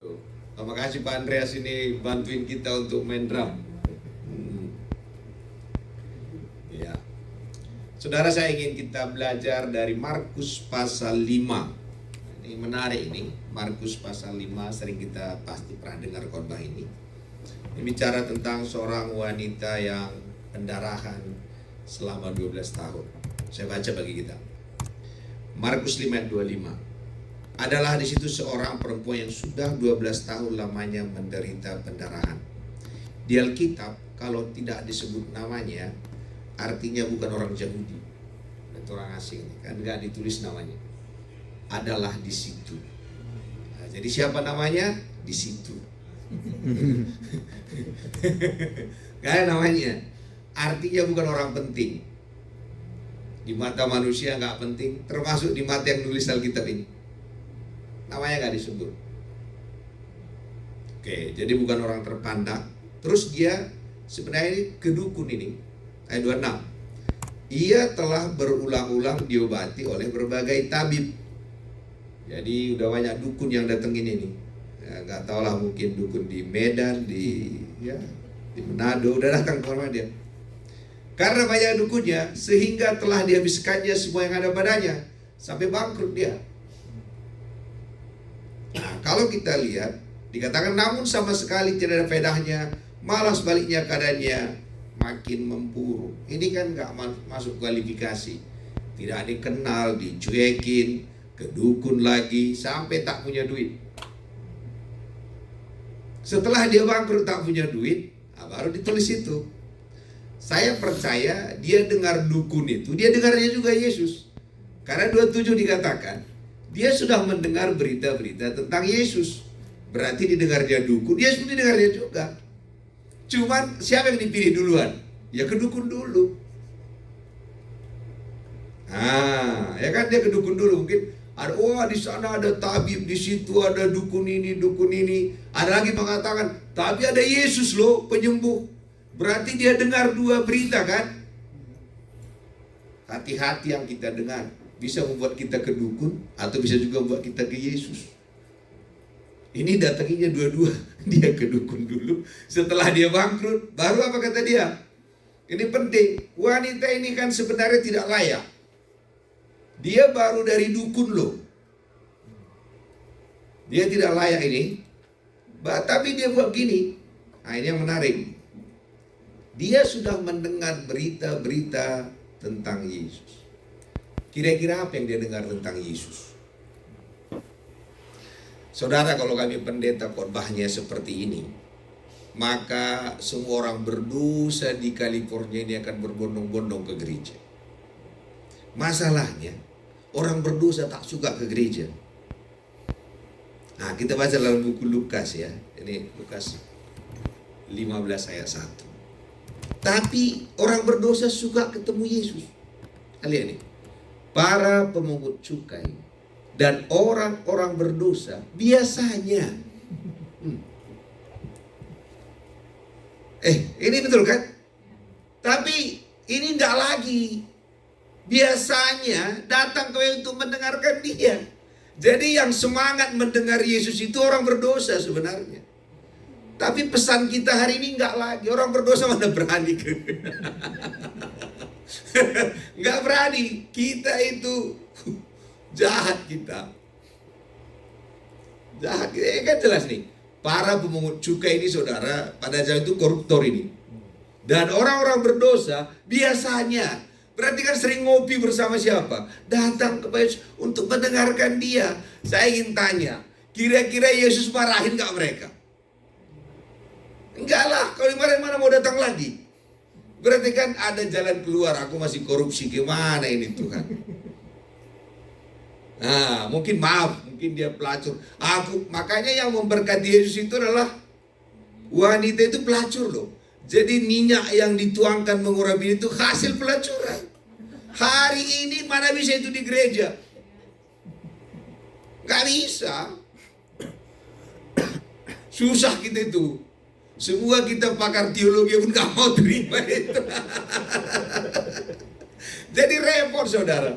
Terima kasih Pak Andreas ini bantuin kita untuk main drum. Ya. Saudara, saya ingin kita belajar dari Markus pasal 5. Ini menarik ini. Markus pasal 5, sering kita pasti pernah dengar khotbah ini. Ini bicara tentang seorang wanita yang pendarahan selama 12 tahun. Saya baca bagi kita. Markus 5 ayat 25. Adalah di situ seorang perempuan yang sudah 12 tahun lamanya menderita pendarahan. Di Alkitab kalau tidak disebut namanya, artinya bukan orang Yahudi, itu orang asing, kan nggak ditulis namanya. Adalah di situ. Nah, jadi siapa namanya? Di situ. Gak ada namanya. Artinya bukan orang penting. Di mata manusia nggak penting, termasuk di mata yang nulis Alkitab ini. Namanya nggak disebut. Oke, jadi bukan orang terpandang. Terus dia sebenarnya ini kedukun ini. Ayat 26. Ia telah berulang-ulang diobati oleh berbagai tabib. Jadi udah banyak dukun yang datengin ini. Ya, nggak tahu lah, mungkin dukun di Medan, di Manado, udah datang ke rumah dia. Karena banyak dukunnya, sehingga telah dihabiskannya semua yang ada padanya, sampai bangkrut dia. Nah, kalau kita lihat, dikatakan namun sama sekali tidak ada faedahnya, malah sebaliknya keadaannya makin memburuk. Ini kan nggak masuk kualifikasi. Tidak dikenal, dicuekin, kedukun lagi, sampai tak punya duit. Setelah dia bangkrut tak punya duit, baru ditulis itu. Saya percaya dia dengar dukun itu, dia dengarnya juga Yesus. Karena 27 dikatakan, dia sudah mendengar berita-berita tentang Yesus. Berarti didengarnya dukun, dia sudah didengarnya juga. Cuman siapa yang dipilih duluan? Ya kedukun dulu. Nah, ya kan dia kedukun dulu. Mungkin ada, di sana ada tabib, di situ ada dukun ini, dukun ini. Ada lagi mengatakan, tapi ada Yesus loh, penyembuh. Berarti dia dengar dua berita kan? Hati-hati yang kita dengar. Bisa membuat kita ke dukun, atau bisa juga membuat kita ke Yesus. Ini datanginya dua-dua. Dia ke dukun dulu, setelah dia bangkrut, baru apa kata dia? Ini penting, wanita ini kan sebenarnya tidak layak. Dia baru dari dukun loh. Dia tidak layak ini, tapi dia buat gini. Nah, ini yang menarik. Dia sudah mendengar berita-berita tentang Yesus. Kira-kira apa yang dia dengar tentang Yesus? Saudara, kalau kami pendeta khotbahnya seperti ini, maka semua orang berdosa di California ini akan berbondong-bondong ke gereja. Masalahnya, orang berdosa tak suka ke gereja. Nah, kita baca dalam buku Lukas ya. Ini Lukas 15 ayat 1. Tapi orang berdosa suka ketemu Yesus. Lihat nih. Para pemungut cukai dan orang-orang berdosa biasanya ini betul kan? Tapi ini enggak lagi. Biasanya datang ke untuk mendengarkan dia. Jadi yang semangat mendengar Yesus itu orang berdosa sebenarnya. Tapi pesan kita hari ini enggak lagi. Orang berdosa mana berani ke nggak berani. Kita itu jahat, kita jahat. Kan jelas nih, para pemungut cukai ini saudara pada zaman itu koruptor ini. Dan orang-orang berdosa biasanya berarti kan sering ngopi bersama siapa? Datang ke Yesus untuk mendengarkan dia. Saya ingin tanya, kira-kira Yesus marahin gak mereka? Enggak lah, kalau dimarahin mana mau datang lagi? Berarti kan ada jalan keluar. Aku masih korupsi, gimana ini Tuhan? Nah, mungkin maaf, mungkin dia pelacur. Makanya yang memberkati Yesus itu adalah wanita itu pelacur loh. Jadi minyak yang dituangkan mengurapi itu hasil pelacuran. Hari ini mana bisa itu di gereja? Gak bisa. Susah kita itu. Semua kita pakar teologi pun gak mau terima itu. Jadi repot saudara.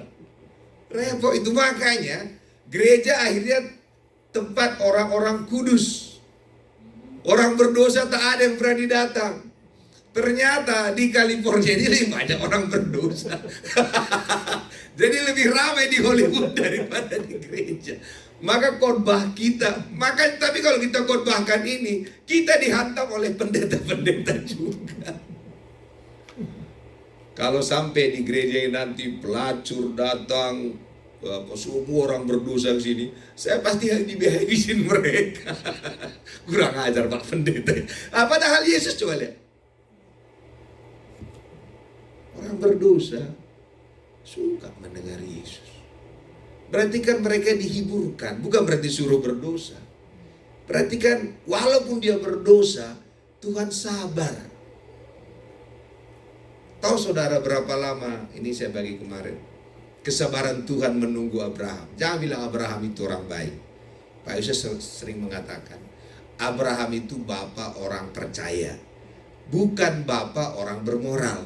Repot itu, makanya gereja akhirnya tempat orang-orang kudus. Orang berdosa tak ada yang berani datang. Ternyata di California ini lebih banyak orang berdosa. Jadi lebih ramai di Hollywood daripada di gereja. Maka khotbah kita, tapi kalau kita khotbahkan ini, kita dihantam oleh pendeta-pendeta juga. Kalau sampai di gereja ini nanti pelacur datang, semua orang berdosa di sini, saya pasti dihabisin mereka. Kurang ajar Pak Pendeta. Padahal Yesus, coba lihat, orang berdosa suka mendengar Yesus. Berarti kan mereka dihiburkan, bukan berarti suruh berdosa. Berarti kan walaupun dia berdosa, Tuhan sabar. Tahu saudara berapa lama, ini saya bagi kemarin, kesabaran Tuhan menunggu Abraham. Jangan bilang Abraham itu orang baik. Pak Yusuf sering mengatakan, Abraham itu bapak orang percaya, bukan bapak orang bermoral,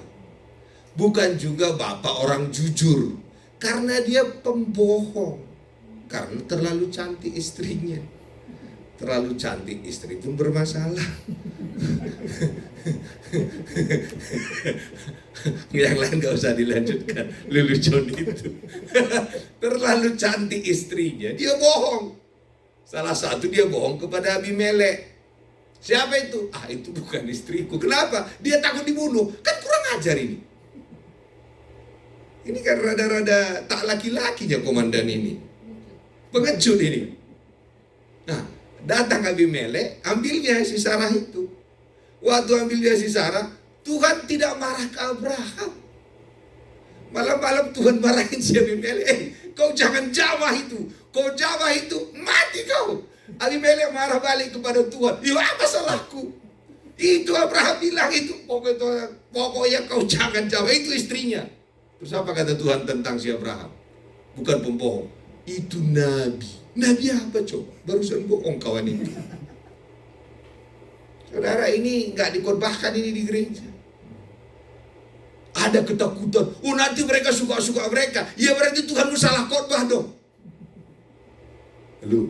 bukan juga bapak orang jujur. Karena dia pembohong. Karena terlalu cantik istrinya. Terlalu cantik istri pun bermasalah. Yang lain gak usah dilanjutkan. Lelucon itu. Terlalu cantik istrinya, dia bohong. Salah satu dia bohong kepada Abimelek. Siapa itu? Itu bukan istriku. Kenapa? Dia takut dibunuh. Kan kurang ajar ini. Ini kan rada-rada tak laki-lakinya komandan ini. Pengecut ini. Nah, datang Abimelek, ambilnya si Sarah itu. Waktu ambilnya si Sarah, Tuhan tidak marah ke Abraham. Malam-malam Tuhan marahin si Abimelek. Kau jangan jamah itu. Kau jamah itu, mati kau. Abimelek marah balik kepada Tuhan. Ya apa salahku? Itu Abraham bilang itu. Pokoknya kau jangan jamah. Itu istrinya. Terus apa kata Tuhan tentang si Abraham? Bukan pembohong, itu nabi. Nabi apa coba? Barusan bohong kawan itu. Saudara, ini nggak dikhotbahkan ini di gereja. Ada ketakutan. Nanti mereka suka-suka mereka. Ya berarti Tuhan salah khotbah dong. Lalu,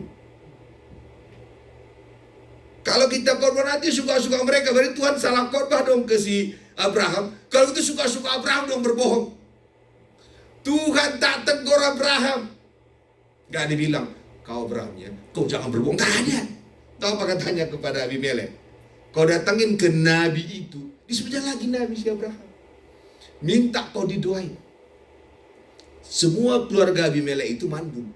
kalau kita khotbah nanti suka-suka mereka, berarti Tuhan salah khotbah dong ke si Abraham. Kalau itu suka-suka Abraham dong berbohong. Tuhan tak tegur Abraham. Gak dibilang, kau Abrahamnya, kau jangan berbohong. Gak ada. Tahu apa katanya kepada Abimelek? Kau datangin ke nabi itu. Disebutnya lagi nabi si Abraham. Minta kau didoain. Semua keluarga Abimelek itu mandul.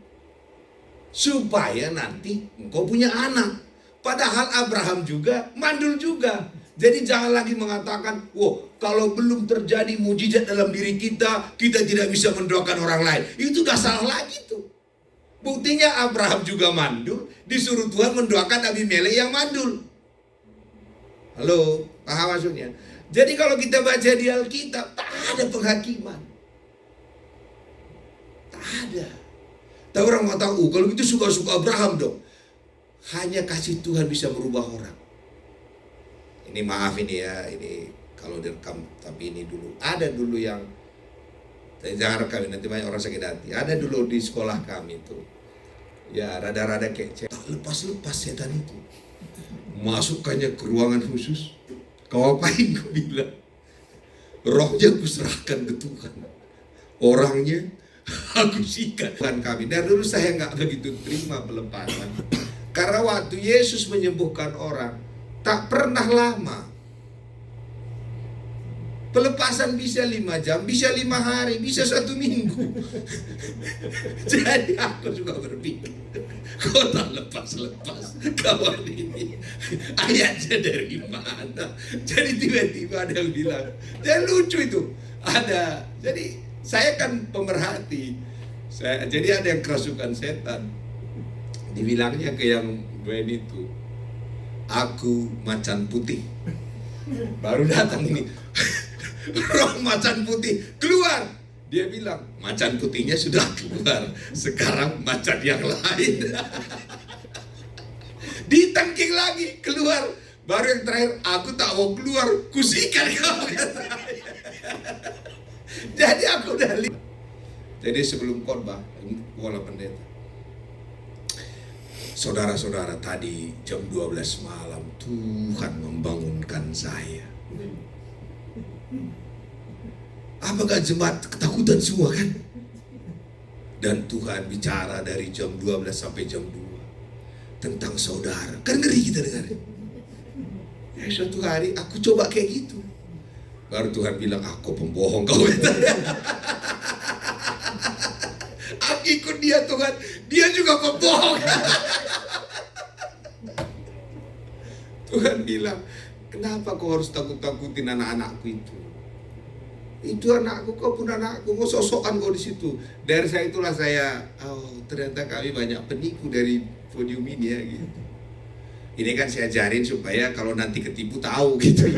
Supaya nanti engkau punya anak. Padahal Abraham juga mandul juga. Jadi jangan lagi mengatakan, kalau belum terjadi mujizat dalam diri kita, kita tidak bisa mendoakan orang lain. Itu udah salah lagi tuh. Buktinya Abraham juga mandul, disuruh Tuhan mendoakan Abimelek yang mandul. Halo, paham maksudnya? Jadi kalau kita baca di Alkitab, tak ada penghakiman. Tak ada. Tapi orang mau tahu, kalau itu suka-suka Abraham dong. Hanya kasih Tuhan bisa merubah orang. Ini maaf ini ya, ini kalau direkam, tapi ini dulu. Ada dulu yang, jangan rekam nanti banyak orang sakit hati. Ada dulu di sekolah kami itu, ya rada-rada kece. Tak lepas-lepas setan itu. Masukkannya ke ruangan khusus. Kau apain, kau bilang? Rohnya aku serahkan ke Tuhan. Orangnya aku sikat. Tuhan kami. Dan dulu saya nggak begitu terima pelepasan. Karena waktu Yesus menyembuhkan orang, tak pernah lama. Pelepasan bisa 5 jam, bisa 5 hari, bisa 1 minggu. Jadi aku juga berpikir, kok tak lepas-lepas kawan ini? Ayatnya dari mana? Jadi tiba-tiba ada yang bilang, dan lucu itu. Ada, jadi saya kan pemerhati. Jadi ada yang kerasukan setan. Dibilangnya ke yang Ben itu, aku macan putih. Baru datang ini, roh macan putih keluar. Dia bilang, macan putihnya sudah keluar, sekarang macan yang lain. Ditengking lagi, keluar. Baru yang terakhir, aku tak mau keluar, kusikat kau. Jadi aku udah lihat. Jadi sebelum khotbah, wala pendeta, Saudara-saudara, tadi jam 12 malam Tuhan membangunkan saya. Apakah jemaat ketakutan semua kan? Dan Tuhan bicara dari jam 12 sampai jam 2 tentang saudara. Kan ngeri kita dengar. Ya, suatu hari aku coba kayak gitu. Baru Tuhan bilang, aku pembohong kau. Aku ikut dia Tuhan, dia juga pembohong. Tuhan bilang, kenapa kau harus takut-takutin anak-anakku itu? Itu anakku, kau pun anakku, kau sosokan kau di situ. Dari saya itulah saya, ternyata kami banyak penipu dari podium ini ya gitu. Ini kan saya ajarin supaya kalau nanti ketipu tahu gitu.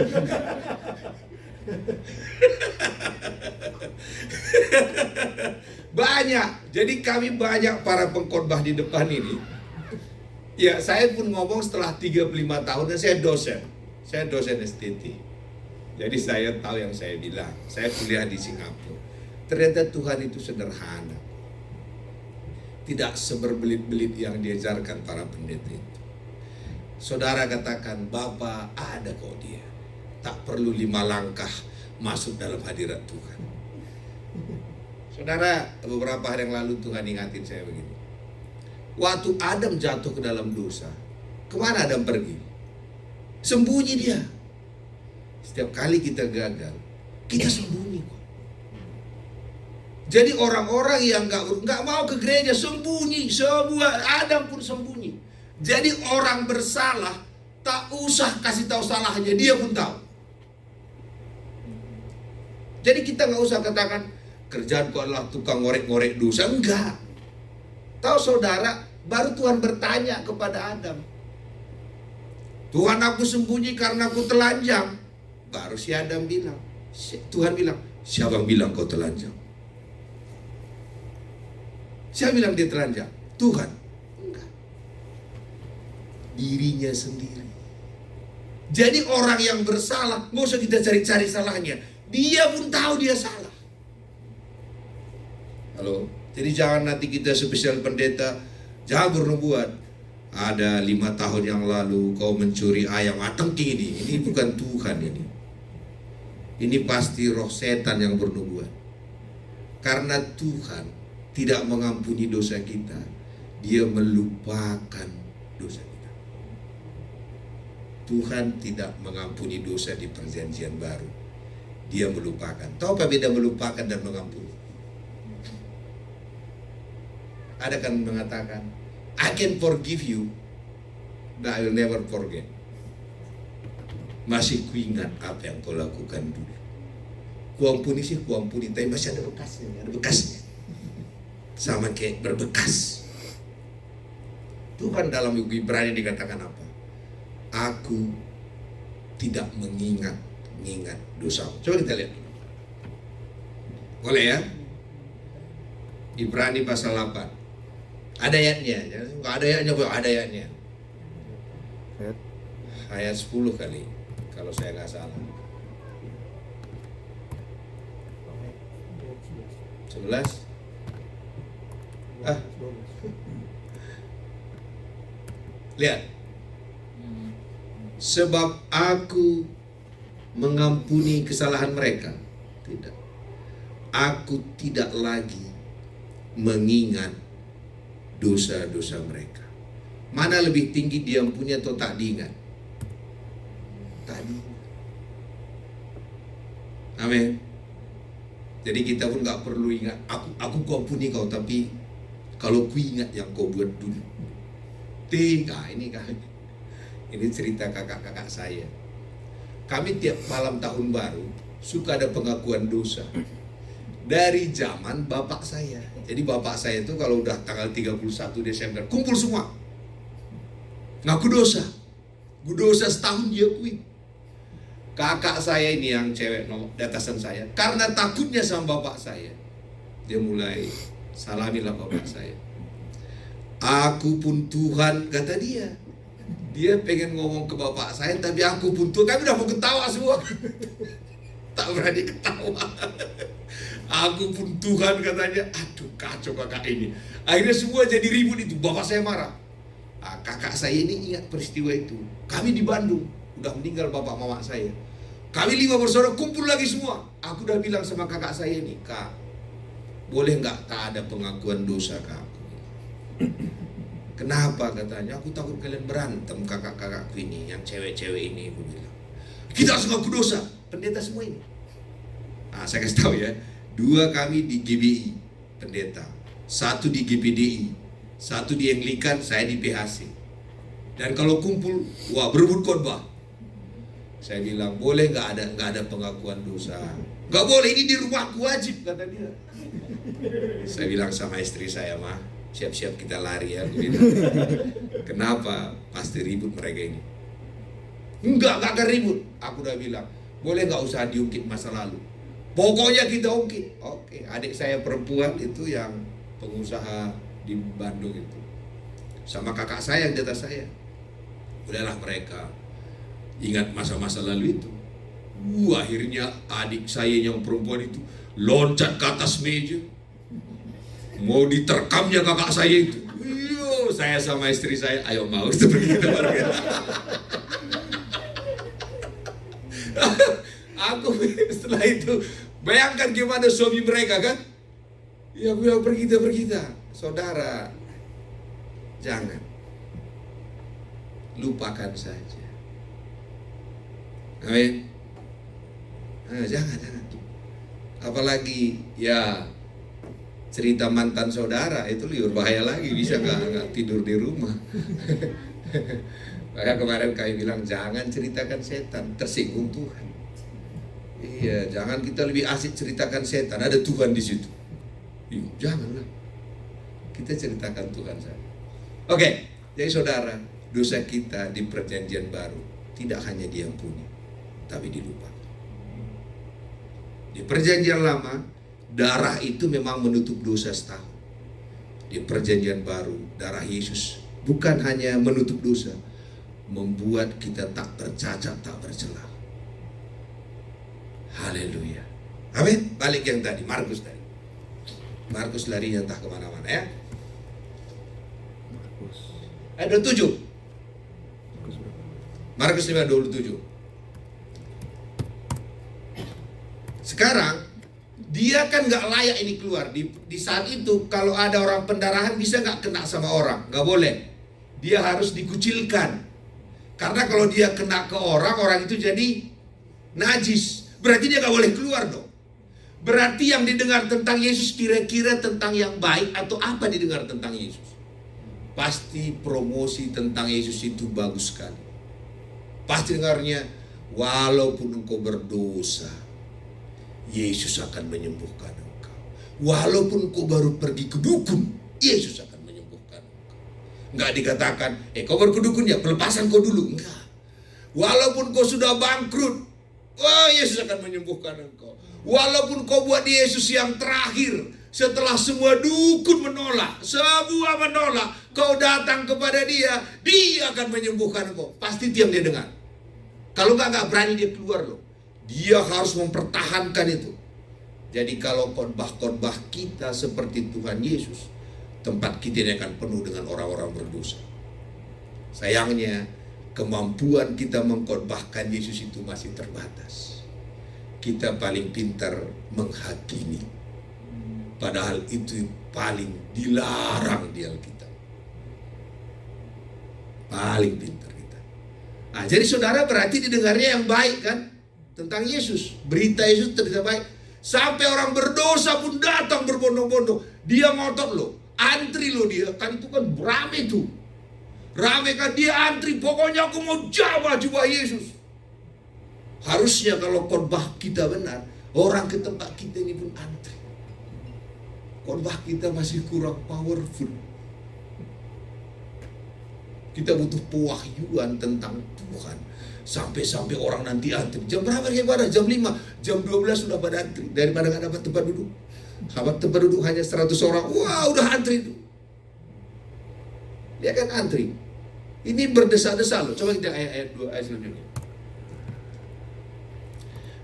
Banyak, jadi kami banyak para pengkhotbah di depan ini. Ya, saya pun ngomong setelah 35 tahun dan saya dosen STT. Jadi saya tahu yang saya bilang. Saya kuliah di Singapura. Ternyata Tuhan itu sederhana. Tidak seberbelit-belit yang diajarkan para pendeta itu. Saudara katakan, Bapa ada kok dia. Tak perlu 5 langkah masuk dalam hadirat Tuhan. Saudara, beberapa hari yang lalu Tuhan ingatin saya begini. Waktu Adam jatuh ke dalam dosa, kemana Adam pergi? Sembunyi dia. Setiap kali kita gagal, kita sembunyi kok. Jadi orang-orang yang nggak mau ke gereja sembunyi, semua Adam pun sembunyi. Jadi orang bersalah tak usah kasih tahu salahnya, dia pun tahu. Jadi kita nggak usah katakan kerjaanku adalah tukang ngorek-ngorek dosa, enggak. Tahu saudara, baru Tuhan bertanya kepada Adam, Tuhan aku sembunyi karena aku telanjang. Baru si Adam bilang, Tuhan bilang, siapa yang bilang kau telanjang? Siapa bilang dia telanjang? Tuhan. Enggak. Dirinya sendiri. Jadi orang yang bersalah, nggak usah kita cari-cari salahnya. Dia pun tahu dia salah. Halo? Jadi jangan nanti kita spesial pendeta, jangan bernubuat. Ada 5 tahun yang lalu kau mencuri ayam, tengking ini. Ini bukan Tuhan ini. Ini pasti roh setan yang bernubuat. Karena Tuhan tidak mengampuni dosa kita, Dia melupakan dosa kita. Tuhan tidak mengampuni dosa di perjanjian baru, Dia melupakan. Tahu apa beda melupakan dan mengampuni? Ada kan mengatakan, I can forgive you, but I will never forget. Masih kuingat apa yang kau lakukan dulu. Kuampuni sih kuampuni, tapi masih ada bekasnya, sama kayak berbekas. Tuhan dalam buku Ibrani dikatakan apa? Aku tidak mengingat dosa. Coba kita lihat. Boleh ya? Ibrani pasal 8. Ada ayatnya, nggak ada ayatnya, ada ayatnya. Ayat 10 kali, kalau saya nggak salah. 11. Lihat. Sebab aku mengampuni kesalahan mereka. Tidak. Aku tidak lagi mengingat dosa-dosa mereka. Mana lebih tinggi diampuni atau tak diingat? Tak diingat. Amin. Jadi kita pun gak perlu ingat, aku kuampuni kau, tapi kalau ku ingat yang kau buat dulu. Ini cerita kakak-kakak saya. Kami tiap malam tahun baru suka ada pengakuan dosa. Dari zaman bapak saya. Jadi bapak saya itu kalau udah tanggal 31 Desember kumpul semua. Ngaku dosa. Gue dosa setahun dia kui. Kakak saya ini yang cewek di atasan saya, karena takutnya sama bapak saya, dia mulai salamilah bapak saya. Aku pun Tuhan, kata dia. Dia pengen ngomong ke bapak saya, tapi aku pun Tuhan. Kami udah mau ketawa semua. Tak berani ketawa. Aku pun Tuhan, katanya. Aduh, kacau kakak ini. Akhirnya semua jadi ribut itu. Bapak saya marah. kakak saya ini ingat peristiwa itu. Kami di Bandung, udah meninggal bapak mama saya. Kami 5 bersaudara kumpul lagi semua. Aku udah bilang sama kakak saya ini, Kak, boleh nggak tak ada pengakuan dosa, Kak? Kenapa katanya? Aku takut kalian berantem, kakak-kakakku ini, yang cewek-cewek ini. Aku bilang, kita harus ngaku dosa. Pendeta semua ini. Nah, saya kasih tahu ya, 2 kami di GBI pendeta, 1 di GPDI, 1 di Anglikan, saya di PHC. Dan kalau kumpul, wah berebut khotbah. Saya bilang, boleh nggak ada pengakuan dosa? Nggak boleh, ini di rumahku wajib, kata dia. Saya bilang sama istri saya, mah, siap-siap kita lari ya. Aku bilang, kenapa? Pasti ribut mereka ini. Enggak akan ribut. Aku udah bilang, boleh nggak usah diungkit masa lalu. Pokoknya kita ungkit. Oke, adik saya perempuan itu yang pengusaha di Bandung itu, sama kakak saya yang di atas saya. Udahlah mereka ingat masa-masa lalu itu. Akhirnya adik saya yang perempuan itu loncat ke atas meja, mau diterkamnya kakak saya itu. Saya sama istri saya, ayo mau itu pergi ke luar. Aku setelah itu bayangkan gimana suami mereka kan. Ya bilang pergi kita. Saudara, jangan, lupakan saja. Amin. Jangan. Apalagi ya cerita mantan saudara itu lebih berbahaya lagi, bisa nggak tidur di rumah. Maka kemarin kami bilang jangan ceritakan setan, tersinggung Tuhan. Iya, jangan kita lebih asik ceritakan setan, ada Tuhan di situ. Janganlah, kita ceritakan Tuhan saja. Oke, jadi saudara, dosa kita di perjanjian baru tidak hanya diampuni, tapi dilupakan. Di perjanjian lama, darah itu memang menutup dosa setahun. Di perjanjian baru, darah Yesus bukan hanya menutup dosa, membuat kita tak tercacat, tak bercela. Haleluya. Amin. Balik yang tadi, Markus tadi. Markus larinya entah kemana-mana ya. Ayat 27. Markus 5:27. Sekarang dia kan nggak layak ini keluar di saat itu. Kalau ada orang pendarahan bisa nggak kena sama orang? Nggak boleh. Dia harus dikucilkan. Karena kalau dia kena ke orang itu jadi najis. Berarti dia nggak boleh keluar dong. Berarti yang didengar tentang Yesus kira-kira tentang yang baik atau apa didengar tentang Yesus? Pasti promosi tentang Yesus itu bagus sekali. Pasti dengarnya, walaupun engkau berdosa, Yesus akan menyembuhkan engkau. Walaupun engkau baru pergi ke dukun, Yesus akan menyembuhkan engkau. Enggak dikatakan, kau baru ke dukun ya, pelepasan kau dulu. Enggak. Walaupun kau sudah bangkrut, Yesus akan menyembuhkan engkau. Walaupun kau buat Yesus yang terakhir, setelah semua dukun menolak, semua menolak, kau datang kepada dia akan menyembuhkan engkau. Pasti diam dia dengar. Kalau nggak berani dia keluar loh. Dia harus mempertahankan itu. Jadi kalau khotbah-khotbah kita seperti Tuhan Yesus, tempat kita ini akan penuh dengan orang-orang berdosa. Sayangnya, kemampuan kita mengkhotbahkan Yesus itu masih terbatas. Kita paling pintar menghakimi, padahal itu paling dilarang di Alkitab. Paling pintar kita. Nah, jadi saudara berarti didengarnya yang baik kan tentang Yesus, berita Yesus tidak baik. Sampai orang berdosa pun datang berbondong-bondong. Dia ngotot loh, antri loh dia. Kan itu kan rame tuh. Rame kan dia antri, pokoknya aku mau jubah Yesus. Harusnya kalau khotbah kita benar, orang ke tempat kita ini pun antri. Khotbah kita masih kurang powerful. Kita butuh pewahyuan tentang Tuhan. Sampai-sampai orang nanti antri. Jam berapa kayak pada? Jam 5, jam 12 sudah pada antri. Daripada gak dapat tempat duduk. Dapat tempat duduk hanya 100 orang. Wah, udah antri itu. Dia kan antri. Ini berdesa-desa loh. Coba kita ayat 2 ayat selanjutnya.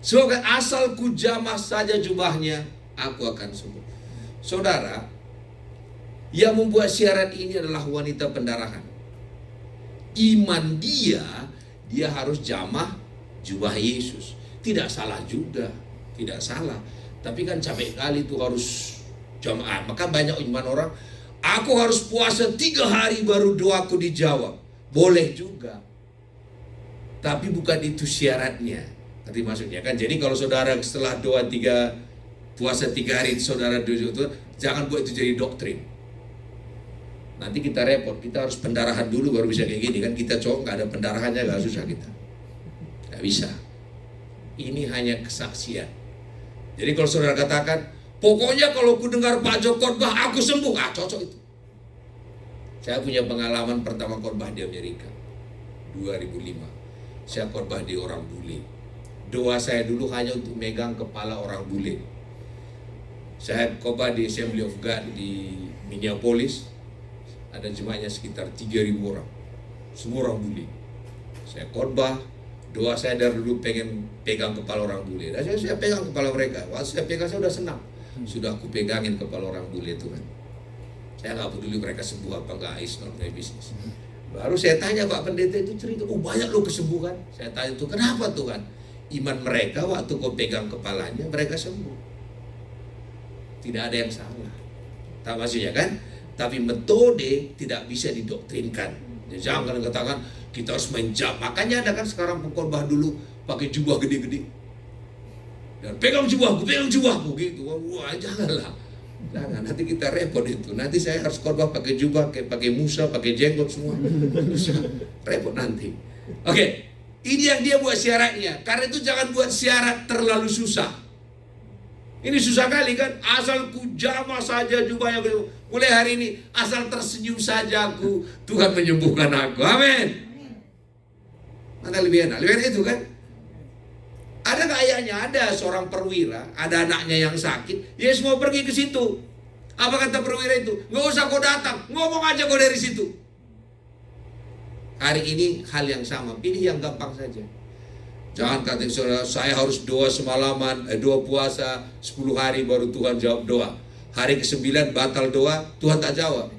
Semoga asal ku jamah saja jubahnya, aku akan sembuh. Saudara, yang membuat syarat ini adalah wanita pendarahan. iman dia harus jamah jubah Yesus. Tidak salah juga, tidak salah. Tapi kan capek kali itu harus jamaah. Maka banyak iman orang, aku harus puasa 3 hari baru doaku dijawab. Boleh juga, tapi bukan itu syaratnya. Nanti maksudnya kan, jadi kalau saudara setelah puasa 3 hari saudara doa, jangan buat itu jadi doktrin. Nanti kita repot, kita harus pendarahan dulu baru bisa kayak gini kan. Kita cowok gak ada pendarahannya, gak susah kita, gak bisa. Ini hanya kesaksian. Jadi kalau saudara katakan, pokoknya kalau ku dengar Pak Jo khotbah aku sembuh, cocok itu. Saya punya pengalaman pertama khotbah di Amerika 2005. Saya khotbah di orang bule. Doa saya dulu hanya untuk megang kepala orang bule. Saya khotbah di Assembly of God di Minneapolis. Ada jemaahnya sekitar 3.000 orang, semua orang bule. Saya khotbah, doa saya dari dulu pengen pegang kepala orang bule. Dan saya pegang kepala mereka. Waktu saya pegang saya udah senang. Sudah aku pegangin kepala orang bule Tuhan. Saya nggak peduli mereka sembuh apa enggak, is not my business. Baru saya tanya Pak Pendeta itu cerita, banyak loh kesembuhan. Saya tanya itu kenapa Tuhan? Iman mereka waktu kau pegang kepalanya mereka sembuh. Tidak ada yang salah. Tahu maksudnya kan? Tapi metode tidak bisa didoktrinkan. Jangan katakan kita harus main jam. Makanya ada kan sekarang pengkhotbah dulu pakai jubah gede-gede. Dan pegang jubahku gitu. Wah, janganlah. Jangan, nanti kita repot itu. Nanti saya harus khotbah pakai jubah, pakai musa, pakai jenggot semua. Repot nanti. Oke, ini yang dia buat syaratnya. Karena itu jangan buat syarat terlalu susah. Ini susah kali kan, asal ku jamah saja jubahnya. Mulai hari ini, asal tersenyum saja aku, Tuhan menyembuhkan aku. Amin. Mana lebih enak? Lebih enak itu kan? Ada kayaknya, ada seorang perwira, ada anaknya yang sakit, dia semua pergi ke situ. Apa kata perwira itu? Nggak usah kau datang, ngomong aja kau dari situ. Hari ini hal yang sama, pilih yang gampang saja. Jangan kata saudara, saya harus doa semalaman, doa puasa 10 hari baru Tuhan jawab doa. Hari ke-9 batal doa, Tuhan tak jawab.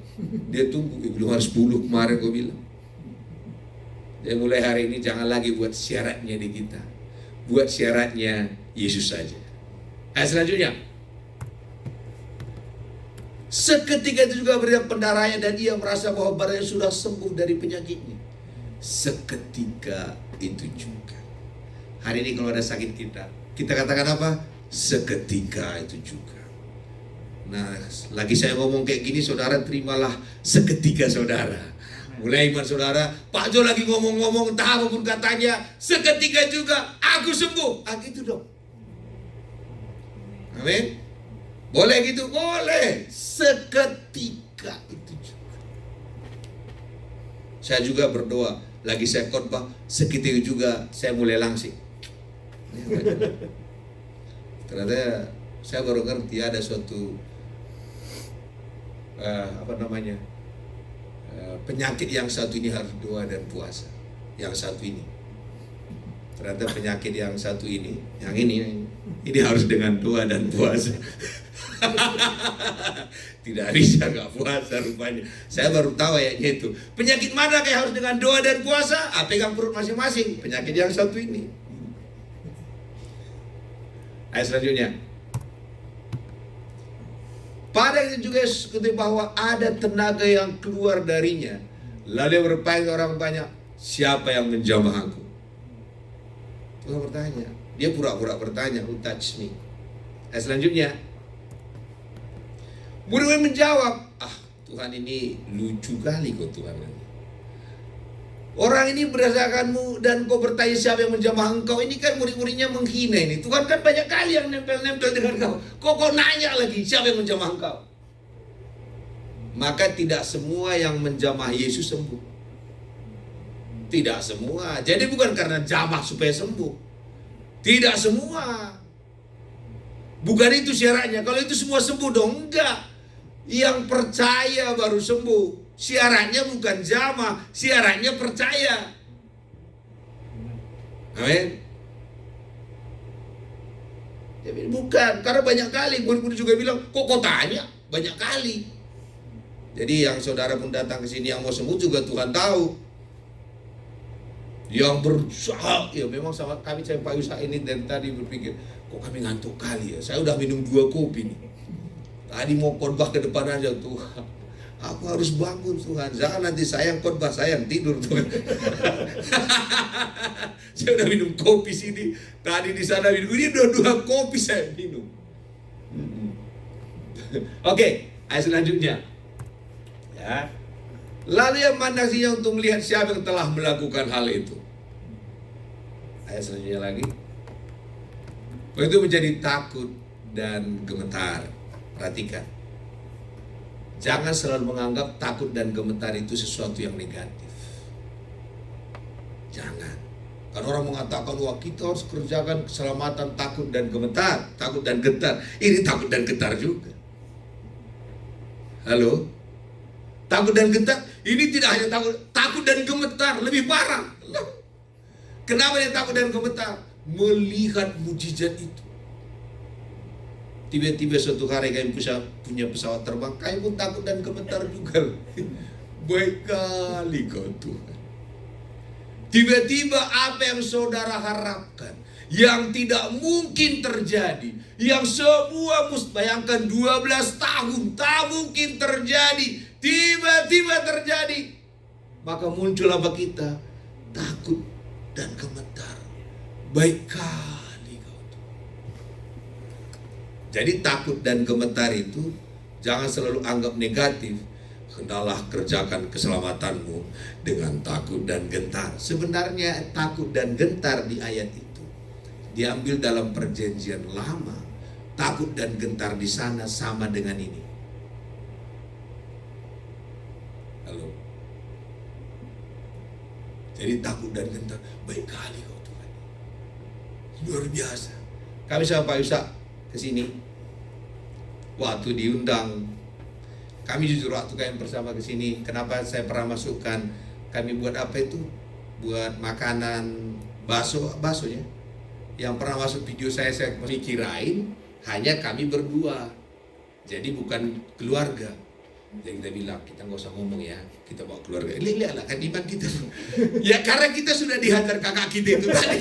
Dia tunggu, belum harus 10 kemarin gue bilang. Dia mulai hari ini jangan lagi buat syaratnya di kita. Buat syaratnya Yesus saja. Ayat selanjutnya. Seketika itu juga berikan pendarahannya dan ia merasa bahwa badannya sudah sembuh dari penyakitnya. Seketika itu juga. Hari ini kalau ada sakit kita katakan apa? Seketika itu juga. Nah, lagi saya ngomong kayak gini, saudara terimalah seketika saudara. Mulai iman saudara, Pak Jo lagi ngomong-ngomong entah apapun katanya, seketika juga aku sembuh. Gitu dong. Amin. Boleh gitu? Boleh. Seketika itu juga. Saya juga berdoa, lagi saya khotbah, seketika juga saya mulai langsing. Ternyata saya baru ngerti ada suatu penyakit yang satu ini harus doa dan puasa. Yang satu ini, ternyata penyakit yang satu ini, yang ini harus dengan doa dan puasa. Tidak bisa nggak puasa rupanya. Saya baru tahu ayatnya itu. Penyakit mana kayak harus dengan doa dan puasa? Pegang perut masing-masing. Penyakit yang satu ini. Ayat selanjutnya. Pada itu juga seperti bahwa ada tenaga yang keluar darinya. Lalu dia bertanya ke orang banyak, siapa yang menjamah aku? Tuhan bertanya. Dia pura-pura bertanya, who touch me? Ayat selanjutnya. Murid-murid menjawab, Tuhan ini lucu kali kok Tuhan. Orang ini berdasarkanmu dan kau bertanya siapa yang menjamah engkau. Ini kan murid-muridnya menghina ini. Tuhan kan banyak kali yang nempel-nempel dengan kau. Kau nanya lagi siapa yang menjamah engkau. Maka tidak semua yang menjamah Yesus sembuh. Tidak semua. Jadi bukan karena jamah supaya sembuh. Tidak semua. Bukan itu syaratnya. Kalau itu semua sembuh dong. Enggak. Yang percaya baru sembuh. Syaratnya bukan jamah, syaratnya percaya. Amin. Jadi bukan, karena banyak kali murid-murid juga bilang, kok tanya? Banyak kali. Jadi yang saudara pun datang ke sini yang mau sembuh juga Tuhan tahu. yang berusaha. Ya memang sama kami, saya Pak Yusa ini dari tadi berpikir, kok kami ngantuk kali ya. Saya udah minum 2 kopi nih. Tadi mau khotbah ke depan aja, Tuhan, aku harus bangun Tuhan. Jangan nanti saya yang khotbah, saya yang tidur Tuhan. Saya udah minum kopi sini, tadi di sana minum, ini udah 2 kopi saya minum. Oke, ayat selanjutnya. Ya. Lalu yang mandang sinya untuk melihat siapa yang telah melakukan hal itu. Ayat selanjutnya lagi. Itu menjadi takut dan gemetar. Perhatikan. Jangan selalu menganggap takut dan gemetar itu sesuatu yang negatif. Jangan. Kan orang mengatakan, wah kita harus kerjakan keselamatan takut dan gemetar. Takut dan gentar. Ini takut dan gentar juga. Halo? Takut dan gentar, ini tidak hanya takut dan gemetar, lebih parah. Kenapa dia takut dan gemetar? Melihat mujizat itu. Tiba-tiba suatu hari kami punya pesawat terbang, kami pun takut dan gemetar juga. Baik kali kau Tuhan. Tiba-tiba apa yang saudara harapkan, yang tidak mungkin terjadi, yang semua bayangkan 12 tahun tak mungkin terjadi, tiba-tiba terjadi. Maka muncul apa kita? Takut dan gemetar. Baik kali kau Tuhan. Jadi takut dan gemetar itu jangan selalu anggap negatif. Hendaklah kerjakan keselamatanmu dengan takut dan gentar. Sebenarnya takut dan gentar di ayat itu diambil dalam perjanjian lama. Takut dan gentar di sana sama dengan ini. Halo. Jadi takut dan gentar, baik kali kau Tuhan. Luar biasa. Kami sama Pak Yusa ke sini. Waktu diundang, kami jujur waktu kami bersama ke sini, kenapa saya pernah masukkan, kami buat apa itu? Buat makanan bakso ya. Yang pernah masuk video saya masih kirain hanya kami berdua. Jadi bukan keluarga. Jadi kita bilang, kita nggak usah ngomong ya, kita bawa keluarga. Lihatlah kan iman kita. Ya karena kita sudah dihantar kakak kita itu tadi.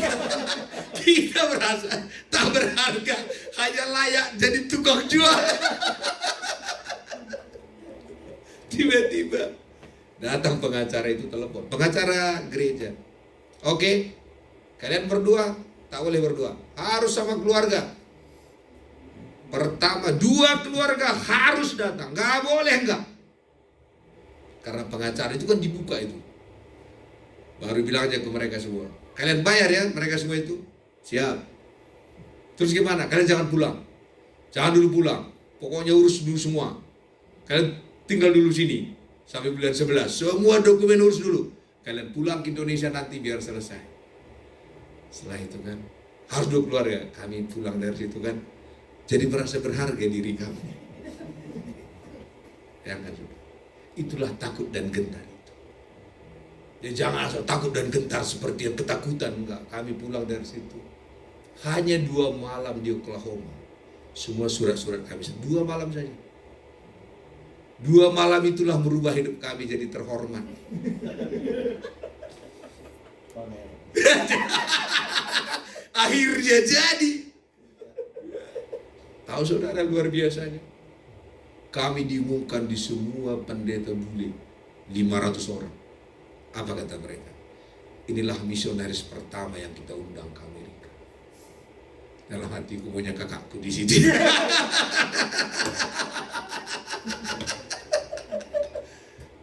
Kita merasa tak berharga, hanya layak jadi tukang jual. Tiba-tiba datang pengacara itu telepon, pengacara gereja. Oke, kalian berdua tak boleh berdua, harus sama keluarga. Pertama 2 keluarga harus datang, nggak boleh enggak. Karena pengacara itu kan dibuka itu. Baru bilang aja ke mereka semua, kalian bayar ya mereka semua itu. Siap. Terus gimana? Kalian jangan pulang. Jangan dulu pulang. Pokoknya urus dulu semua. Kalian tinggal dulu sini sampai bulan 11. Semua dokumen urus dulu. Kalian pulang ke Indonesia nanti biar selesai. Setelah itu kan harus 2 keluarga. Kami pulang dari situ kan jadi merasa berharga diri kami. Ya kan? Itulah takut dan gentar itu. Ya jangan asal takut dan gentar seperti yang ketakutan. Enggak, kami pulang dari situ. Hanya 2 malam di Oklahoma. Semua surat-surat kami 2 malam saja. 2 malam itulah merubah hidup kami jadi terhormat. Akhirnya jadi. Tahu saudara luar biasanya. Kami diumumkan di semua pendeta bule 500 orang. Apa kata mereka? Inilah misionaris pertama yang kita undang ke Amerika. Dalam hatiku punya kakakku di sini.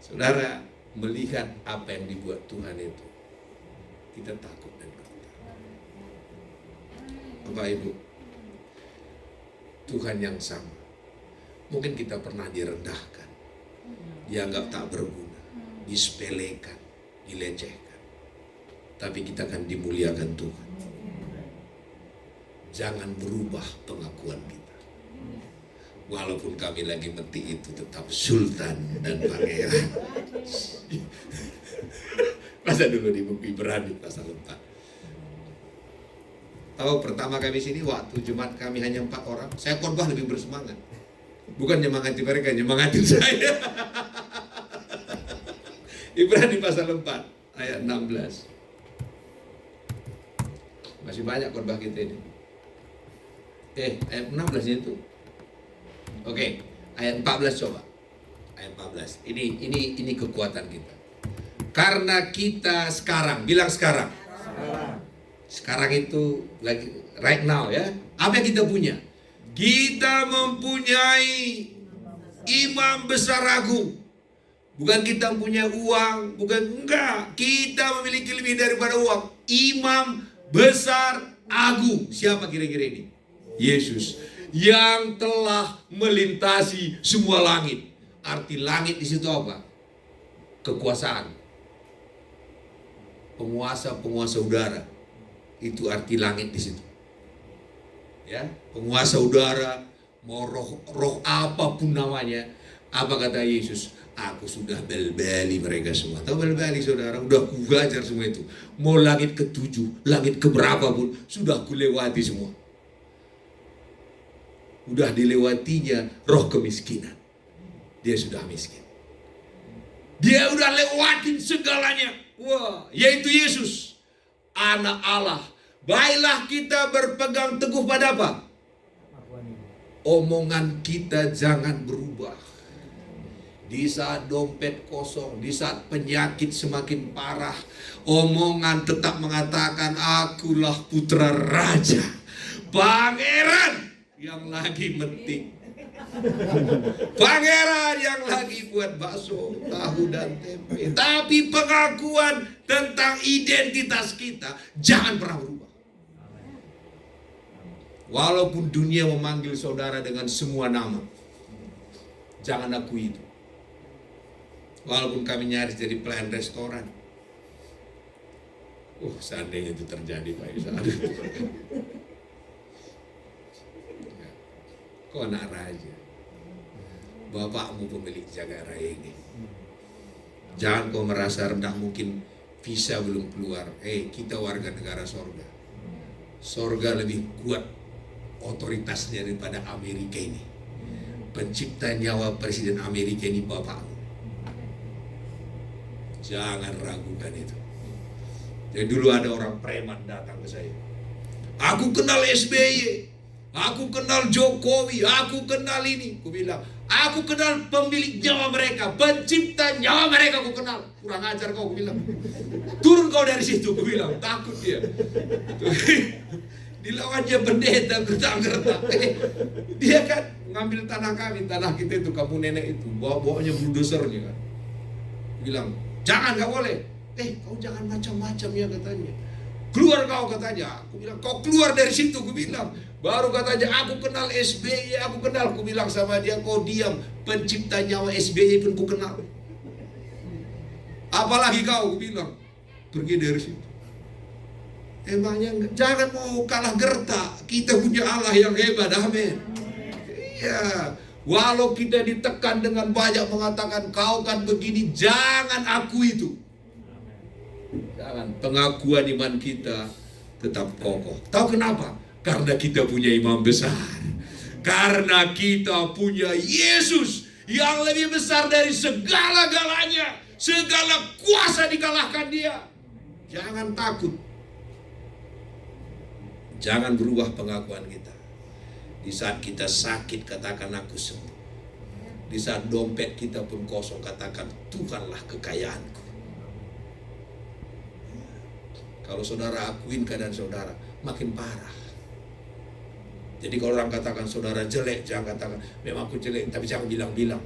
Saudara, melihat apa yang dibuat Tuhan itu, kita takut dan gentar. Bapak Ibu, Tuhan yang sama. Mungkin kita pernah direndahkan, dianggap tak berguna, disepelekan, dilecehkan. Tapi kita akan dimuliakan Tuhan. Jangan berubah pengakuan kita. Walaupun kami lagi mati itu tetap sultan dan pangeran. Masa dulu di buku Ibrani pasal 4. Tahu pertama kami sini waktu Jumat kami hanya 4 orang. Saya khotbah lebih bersemangat. Bukan nyemangati mereka, nyemangatin saya. Ibrani pasal 4 ayat 16. Masih banyak khotbah kita ini. Ayat 16 itu. Oke, ayat 14 coba. Ayat 14. Ini kekuatan kita. Karena kita sekarang, bilang sekarang. Sekarang itu lagi right now ya. Apa yang kita punya? Kita mempunyai imam besar agung. Bukan kita punya uang, enggak. Kita memiliki lebih daripada uang. Imam besar agung. Siapa kira-kira ini? Yesus yang telah melintasi semua langit. Arti langit di situ apa? Kekuasaan. Penguasa udara. Itu arti langit di situ. Ya, penguasa udara, mau roh apapun namanya. Apa kata Yesus? Aku sudah bel-beli mereka semua. Tahu bel-beli saudara? Udah kugajar semua itu. Mau langit ke-7, langit keberapa pun sudah kulewati semua. Udah dilewatinya roh kemiskinan. Dia sudah miskin. Dia udah lewatin segalanya. Wah, yaitu Yesus, Anak Allah. Baiklah kita berpegang teguh pada apa? Omongan kita jangan berubah. Di saat dompet kosong, di saat penyakit semakin parah, omongan tetap mengatakan, akulah putra raja, pangeran yang lagi metik, pangeran yang lagi buat bakso, tahu dan tempe. Tapi pengakuan tentang identitas kita jangan pernah berubah. Walaupun dunia memanggil saudara dengan semua nama, jangan akui itu. Walaupun kami nyaris jadi pelayan restoran. Seandainya itu terjadi Pak Isa. Kau anak raja. Bapakmu pemilik jagat raya ini. Jangan kau merasa rendah, mungkin visa belum keluar. Kita warga negara sorga. Sorga lebih kuat otoritasnya daripada Amerika ini. Pencipta nyawa Presiden Amerika ini bapakmu. Jangan ragukan itu. Jadi dulu ada orang preman datang ke saya. Aku kenal SBY, aku kenal Jokowi, aku kenal ini. Aku bilang, aku kenal pemilik nyawa mereka, pencipta nyawa mereka aku kenal. Kurang ajar kau, aku bilang. Turun kau dari situ, aku bilang. Takut dia. Dilawannya pendeta gertak-gertak. Dia kan ngambil tanah kami, tanah kita itu, kampung nenek itu, bawa-bawanya bulldosernya kan. Bilang, jangan, gak boleh. Kau jangan macam-macam ya katanya. Keluar kau katanya. Aku bilang, kau keluar dari situ, aku bilang. Baru katanya, aku kenal SBY, aku kenal. Aku bilang sama dia, kau diam. Pencipta nyawa SBY pun ku kenal. Apalagi kau, aku bilang. Pergi dari situ. Emangnya jangan mau kalah gertak. Kita punya Allah yang hebat, amin. Iya. Walau kita ditekan dengan banyak mengatakan kau kan begini, jangan akui itu. Jangan. Pengakuan iman kita tetap kokoh. Tahu kenapa? Karena kita punya imam besar. Karena kita punya Yesus yang lebih besar dari segala-galanya. Segala kuasa dikalahkan dia. Jangan takut. Jangan berubah pengakuan kita. Di saat kita sakit, katakan aku sembuh. Di saat dompet kita pun kosong, katakan Tuhanlah kekayaanku. Kalau saudara akuin keadaan saudara, makin parah. Jadi kalau orang katakan saudara jelek, jangan katakan memang aku jelek, tapi jangan bilang-bilang.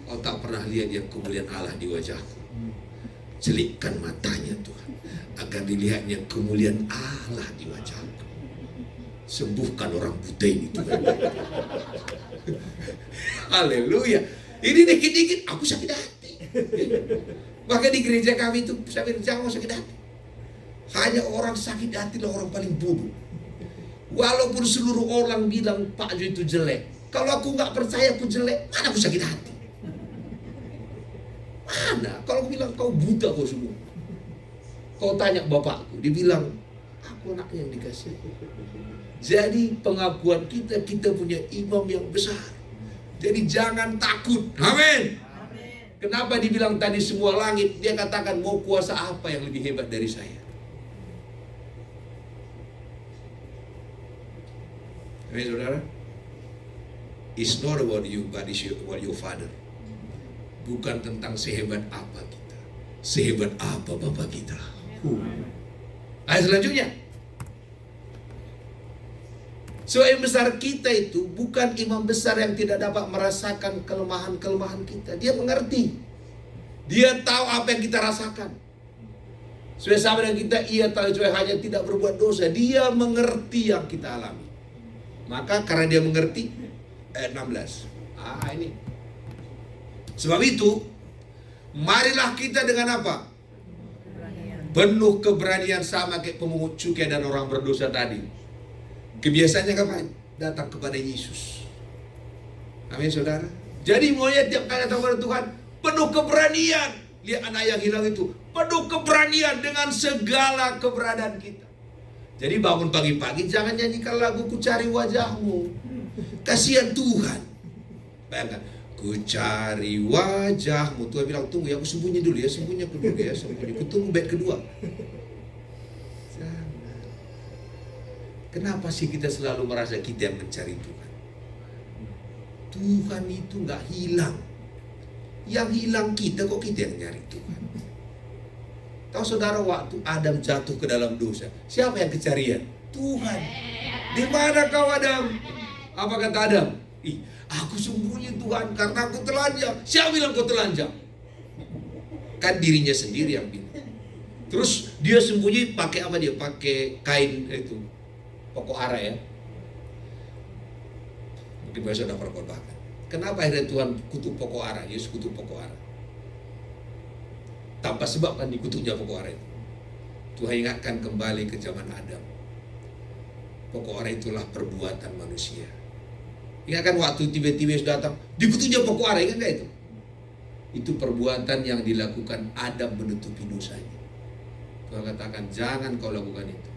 Kau tak pernah lihat yang kemuliaan Allah di wajahku. Celikkan matanya Tuhan, agar dilihatnya kemuliaan Allah di wajahku. Sembuhkan orang buta ini Tuhan. Haleluya. Ini dikit-dikit aku sakit hati. Maka di gereja kami itu saya bilang jangan sakit hati. Hanya orang sakit hati lah orang paling bodoh. Walaupun seluruh orang bilang Pak Jo itu jelek, kalau aku nggak percaya aku jelek, mana aku sakit hati? Mana? Kalau aku bilang kau buta kau semua. Kau tanya bapakku, dia bilang aku anak yang dikasih. Jadi pengakuan kita punya imam yang besar. Jadi jangan takut. Amin. Kenapa dibilang tadi semua langit? Dia katakan, mau kuasa apa yang lebih hebat dari saya? Amin, saudara. It's not about you, but it's about your Father. Bukan tentang sehebat apa kita, sehebat apa Bapa kita. Ayat selanjutnya. So, yang besar kita itu bukan imam besar yang tidak dapat merasakan kelemahan-kelemahan kita. Dia mengerti. Dia tahu apa yang kita rasakan. Supaya sama dengan kita, ia tahu supaya hanya tidak berbuat dosa. Dia mengerti yang kita alami. Maka karena dia mengerti, ayat 16. Ini. Sebab itu, marilah kita dengan apa? Penuh keberanian sama kayak pemungut cukai dan orang berdosa tadi. Kebiasaannya kapan? Datang kepada Yesus. Amin, saudara. Jadi maunya tiap kali datang kepada Tuhan, penuh keberanian. Lihat anak yang hilang itu, penuh keberanian dengan segala keberadaan kita. Jadi bangun pagi-pagi jangan nyanyikan lagu Ku Cari Wajahmu. Kasihan Tuhan. Bayangkan, ku cari wajahmu. Tuhan bilang, tunggu ya, aku sembunyi dulu ya, sembunyi dulu ya, sembunyi. Ku tunggu bait kedua. Kenapa sih kita selalu merasa kita yang mencari Tuhan? Tuhan itu nggak hilang. Yang hilang kita, kok kita yang nyari Tuhan? Tahu saudara, waktu Adam jatuh ke dalam dosa, siapa yang kecarian? Tuhan. Di mana kau Adam? Apa kata Adam? Aku sembunyi Tuhan karena aku telanjang. Siapa bilang kau telanjang? Kan dirinya sendiri yang bilang. Terus dia sembunyi pakai apa dia? Pakai kain itu, pokok ara ya. Mungkin besok dapat korbankan. Kenapa akhirnya Tuhan kutuk pokok ara? Yesus kutuk pokok ara. Tanpa sebab kan dikutuknya pokok ara itu. Tuhan ingatkan kembali ke zaman Adam. Pokok ara itulah perbuatan manusia. Ingatkan waktu tiba-tiba Yesus datang, dikutuknya pokok ara, ingat gak itu? Itu perbuatan yang dilakukan Adam menutupi dosanya. Tuhan katakan, jangan kau lakukan itu.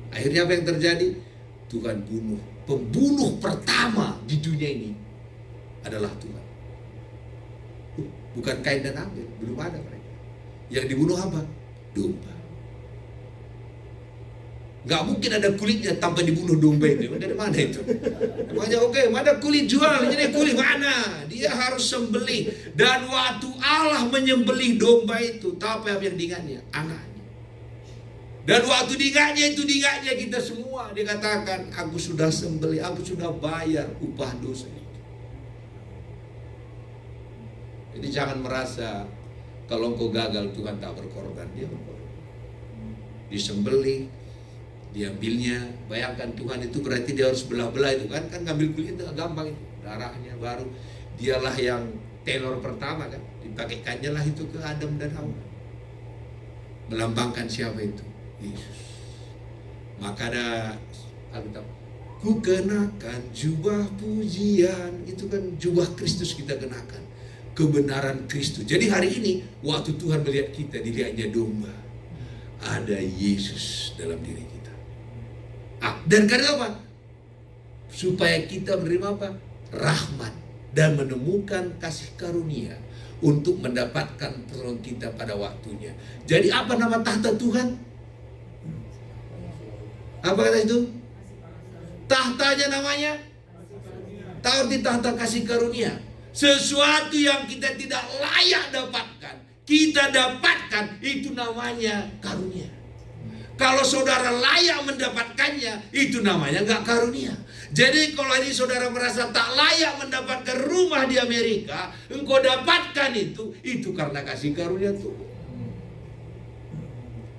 Akhirnya apa yang terjadi? Tuhan bunuh. Pembunuh pertama di dunia ini adalah Tuhan. Bukan Kain dan Abel, belum ada mereka. Yang dibunuh apa? Domba. Gak mungkin ada kulitnya tanpa dibunuh domba itu. Dari mana itu? Namanya oke, mana kulit jual? Jadi kulit mana? Dia harus sembelih. Dan waktu Allah menyembelih domba itu, tahu apa yang diingatnya? Anaknya. Dan waktu diingatnya itu, diingatnya kita semua. Dia katakan, aku sudah sembelih, aku sudah bayar upah dosa itu. Jadi jangan merasa kalau engkau gagal Tuhan tak berkorban. Dia berkorban. Disembelih, diambilnya. Bayangkan Tuhan itu berarti dia harus belah-belah itu kan ngambil kulit itu gampang itu, darahnya baru. Dialah yang tenor pertama kan, dipakaikannya lah itu ke Adam dan Hawa. Melambangkan siapa itu? Yesus. Maka ada Alkitab, ku kenakan jubah pujian. Itu kan jubah Kristus kita kenakan, kebenaran Kristus. Jadi hari ini waktu Tuhan melihat kita, dilihatnya domba, ada Yesus dalam diri kita. Dan karena apa? Supaya kita menerima apa? Rahmat dan menemukan kasih karunia untuk mendapatkan pertolongan kita pada waktunya. Jadi apa nama tahta Tuhan? Apa kata itu? Tahtanya namanya? Tahu arti tahta kasih karunia? Sesuatu yang kita tidak layak dapatkan, kita dapatkan, itu namanya karunia. Kalau saudara layak mendapatkannya, itu namanya nggak karunia. Jadi kalau ini saudara merasa tak layak mendapatkan rumah di Amerika, engkau dapatkan itu karena kasih karunia Tuhan.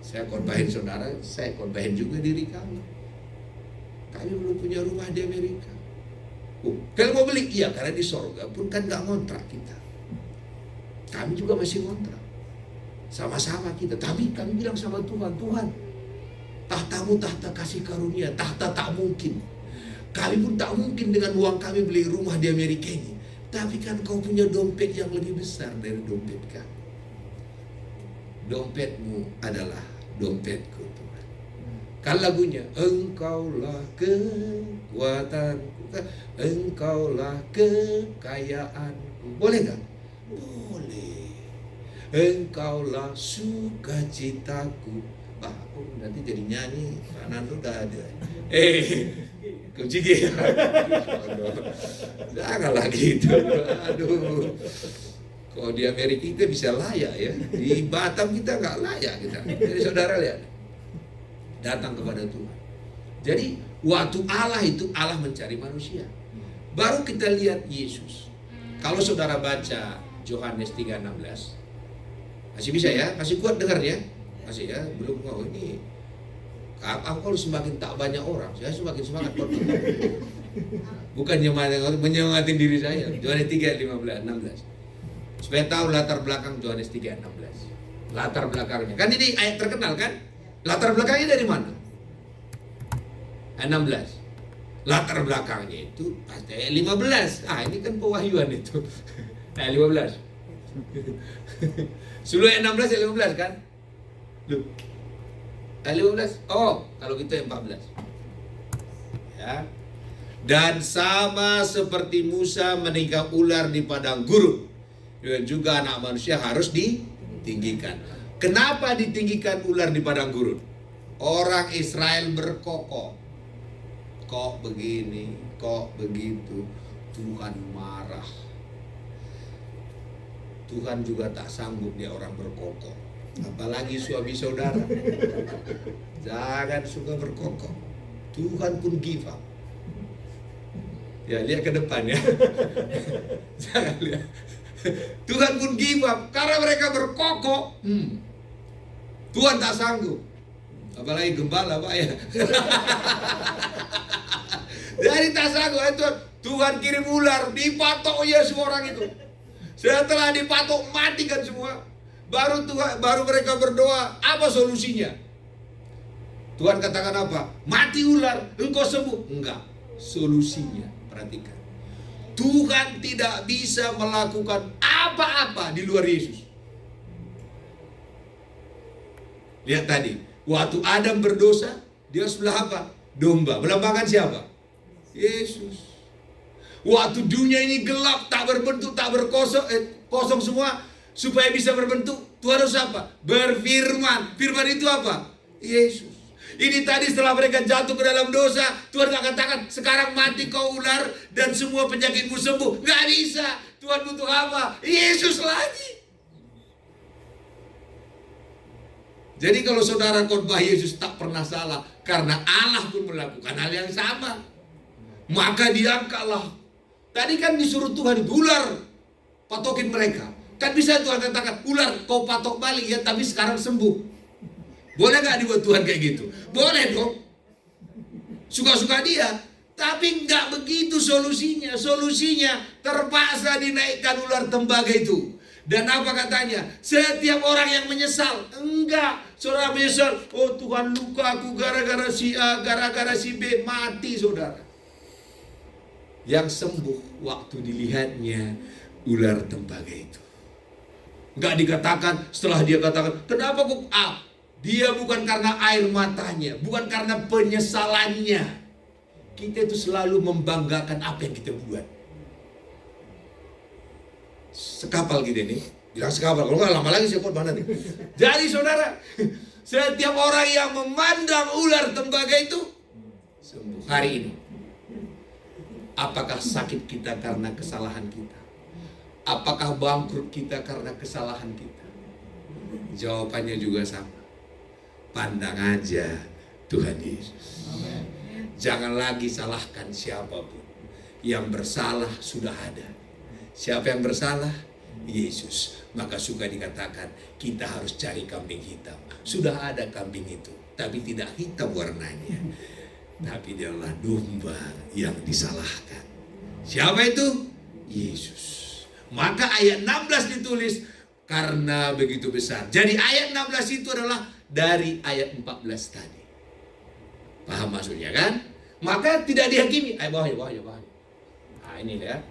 Saya korbanin saudara, saya korbanin juga diri kami. Kami belum punya rumah di Amerika. Kalau mau beli, iya, karena di sorga pun kan nggak ngontrak kita. Kami juga masih ngontrak. Sama-sama kita. Tapi kami bilang sama Tuhan, Tuhan, tahtamu tahta kasih karunia, tahta tak mungkin. Kami pun tak mungkin dengan uang kami beli rumah di Amerika ini. Tapi kan kau punya dompet yang lebih besar dari dompet kami. Dompetmu adalah dompetku Tuhan. Kan lagunya, engkaulah kekuatanku, engkaulah kekayaanku. Boleh gak? Boleh. Engkaulah sukacitaku. Aku nanti jadi nyanyi. Fernando udah ada. Kau cigi. Janganlah gitu. Aduh. Kalau di Amerika kita bisa layak ya. Di Batam kita nggak layak kita. Jadi saudara lihat. Datang kepada Tuhan. Jadi waktu Allah itu Allah mencari manusia. Baru kita lihat Yesus. Kalau saudara baca Yohanes 3:16, masih bisa ya, masih kuat dengar ya, masih ya, belum mau ini. Aku harus semakin tak banyak orang, saya semakin semangat buat bukan menyemangatin diri saya. Yohanes 3:16. Supaya tahu latar belakang Yohanes 3:16. Latar belakangnya, kan ini ayat terkenal kan? Latar belakangnya dari mana? Ayat 16. Latar belakangnya itu pasti ayat 15. Ini kan pewahyuan itu. Ayat 15. Sebelum ayat 16 ayat 15 kan? Loh. Ayat 15. Oh, kalau gitu ayat 14. Ya. Dan sama seperti Musa meninggal ular di padang gurun, juga anak manusia harus ditinggikan. Kenapa ditinggikan ular di padang gurun? Orang Israel berkokok. Kok begini, kok begitu. Tuhan marah. Tuhan juga tak sanggup dia orang berkokok. Apalagi suami saudara. Jangan suka berkokok. Tuhan pun give up. Ya, lihat ke depan ya. Jangan lihat. Tuhan pun give up karena mereka berkokok. Tuhan tak sanggup. Apalagi gembala Pak ya. Jadi tak sanggup itu Tuhan kirim ular, dipatok ya semua orang itu. Setelah dipatok matikan semua. Baru mereka berdoa, apa solusinya? Tuhan katakan apa? Mati ular, engkau sembuh. Enggak. Solusinya, perhatikan. Tuhan tidak bisa melakukan apa-apa di luar Yesus. Lihat tadi, waktu Adam berdosa, dia sebelah apa? Domba. Melambangkan siapa? Yesus. Waktu dunia ini gelap, tak berbentuk, tak berkosong, kosong semua, supaya bisa berbentuk, Tuhan harus apa? Berfirman. Firman itu apa? Yesus. Ini tadi setelah mereka jatuh ke dalam dosa, Tuhan gak katakan, sekarang mati kau ular dan semua penyakitmu sembuh. Gak bisa. Tuhan butuh apa? Yesus lagi. Jadi kalau saudara khotbah Yesus tak pernah salah, karena Allah pun melakukan hal yang sama. Maka diangkatlah. Tadi kan disuruh Tuhan ular patokin mereka. Kan bisa Tuhan katakan, ular kau patok balik ya, tapi sekarang sembuh. Boleh gak dibuat Tuhan kayak gitu? Boleh dong. Suka-suka dia. Tapi gak begitu solusinya. Solusinya terpaksa dinaikkan ular tembaga itu. Dan apa katanya? Setiap orang yang menyesal. Enggak. Saudara menyesal. Oh Tuhan, luka aku gara-gara si A, gara-gara si B. Mati saudara. Yang sembuh waktu dilihatnya ular tembaga itu. Enggak dikatakan setelah dia katakan, kenapa kok dia bukan karena air matanya, bukan karena penyesalannya. Kita itu selalu membanggakan apa yang kita buat. Sekapal kita ini, bilang sekapal, kalau nggak lama lagi saya khotbah nanti. Jadi saudara, setiap orang yang memandang ular tembaga itu sembuh. Hari ini, apakah sakit kita karena kesalahan kita? Apakah bangkrut kita karena kesalahan kita? Jawabannya juga sama. Pandang aja Tuhan Yesus. Jangan lagi salahkan siapapun. Yang bersalah sudah ada. Siapa yang bersalah? Yesus. Maka suka dikatakan kita harus cari kambing hitam. Sudah ada kambing itu, tapi tidak hitam warnanya. Tapi dia adalah domba yang disalahkan. Siapa itu? Yesus. Maka ayat 16 ditulis karena begitu besar. Jadi ayat 16 itu adalah dari ayat 14 tadi. Paham maksudnya kan? Maka tidak dihakimi. Bawahnya. Nah ini ya.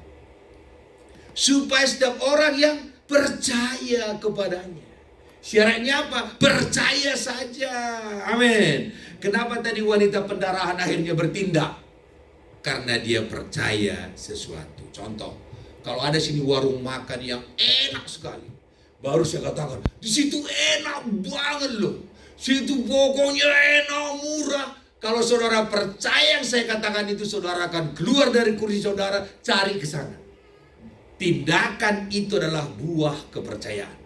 Supaya setiap orang yang percaya kepadanya. Syaratnya apa? Percaya saja. Amin. Kenapa tadi wanita pendarahan akhirnya bertindak? Karena dia percaya sesuatu. Contoh, kalau ada sini warung makan yang enak sekali. Baru saya katakan, di situ enak banget loh. Situ pokoknya enak, murah. Kalau saudara percaya yang saya katakan itu, saudara akan keluar dari kursi saudara, cari ke sana. Tindakan itu adalah buah kepercayaan.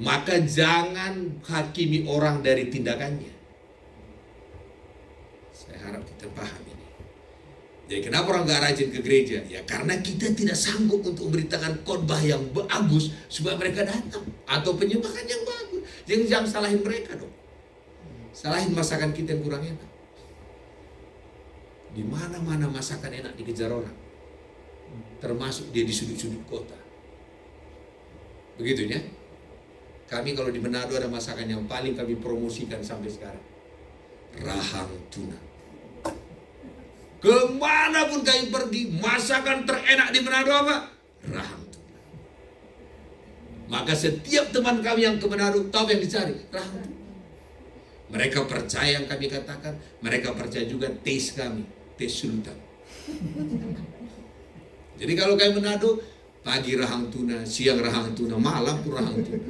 Maka jangan hakimi orang dari tindakannya. Saya harap kita paham ini. Jadi kenapa orang gak rajin ke gereja? Ya karena kita tidak sanggup untuk memberitakan khotbah yang bagus supaya mereka datang. Atau penyembahan yang bagus. Jadi jangan salahin mereka dong. Salahin masakan kita yang kurang enak. Di mana-mana masakan enak dikejar orang. Termasuk dia di sudut-sudut kota. Begitu ya. Kami kalau di Manado ada masakan yang paling kami promosikan sampai sekarang. Rahang tuna. Kemanapun kami pergi, masakan terenak di Manado apa? Rahang tuna. Maka setiap teman kami yang ke Manado tahu yang dicari, rahang tuna. Mereka percaya yang kami katakan, mereka percaya juga taste kami, taste sultan. Jadi kalau kami Manado, pagi rahang tuna, siang rahang tuna, malam pun rahang tuna.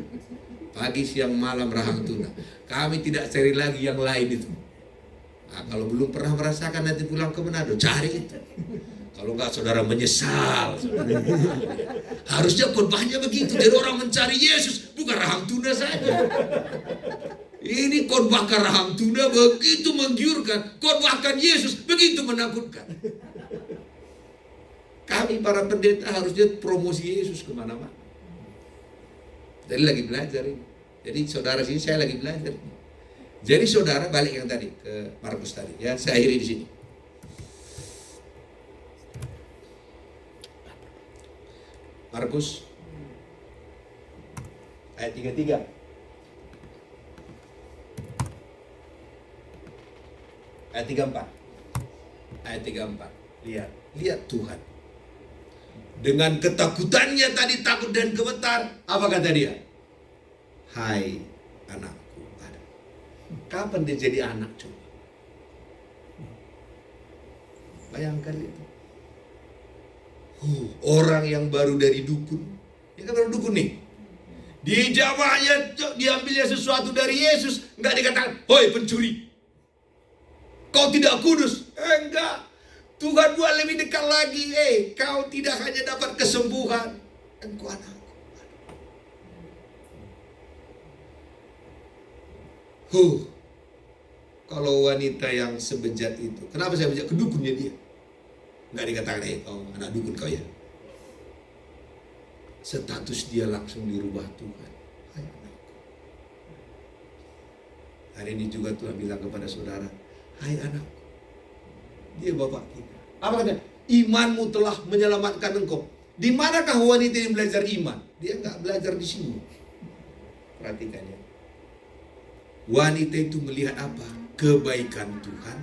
Pagi, siang, malam rahang tuna. Kami tidak cari lagi yang lain itu. Nah, kalau belum pernah merasakan nanti pulang ke Manado, cari itu. Kalau enggak saudara menyesal. Harusnya khotbahnya begitu. Jadi orang mencari Yesus, bukan rahang tuna saja. Ini khotbahkan rahang tuna begitu menggiurkan, khotbahkan Yesus begitu menakutkan. Kami para pendeta harusnya promosi Yesus kemana-mana. Jadi lagi belajar ini. Jadi saudara sini saya lagi belajar. Jadi saudara balik yang tadi ke Markus tadi ya, saya akhiri di sini. Markus ayat 33. Ayat 34. Ayat 34. Lihat Tuhan. Dengan ketakutannya tadi, takut dan gemetar, apa kata dia? Hai anakku. Kapan dia jadi anak coba? Bayangkan itu. Orang yang baru dari dukun. Dia kan baru dukun nih. Di jamaahnya diambilnya sesuatu dari Yesus, enggak dikatakan, "Hoi pencuri, kau tidak kudus." Enggak. Tuhan buat lebih dekat lagi. Kau tidak hanya dapat kesembuhan, engkau anakku. Kalau wanita yang sebejat itu, kenapa saya bejat? Kedukunnya dia. Enggak dikatakan, kau anak dukun kau ya. Status dia langsung dirubah Tuhan. Hai anakku. Hari ini juga Tuhan bilang kepada saudara, hai anakku. Dia bapak kita. Apa katanya? Imanmu telah menyelamatkan engkau. Di manakah wanita yang belajar iman? Dia enggak belajar di sini. Perhatikan ya. Wanita itu melihat apa? Kebaikan Tuhan,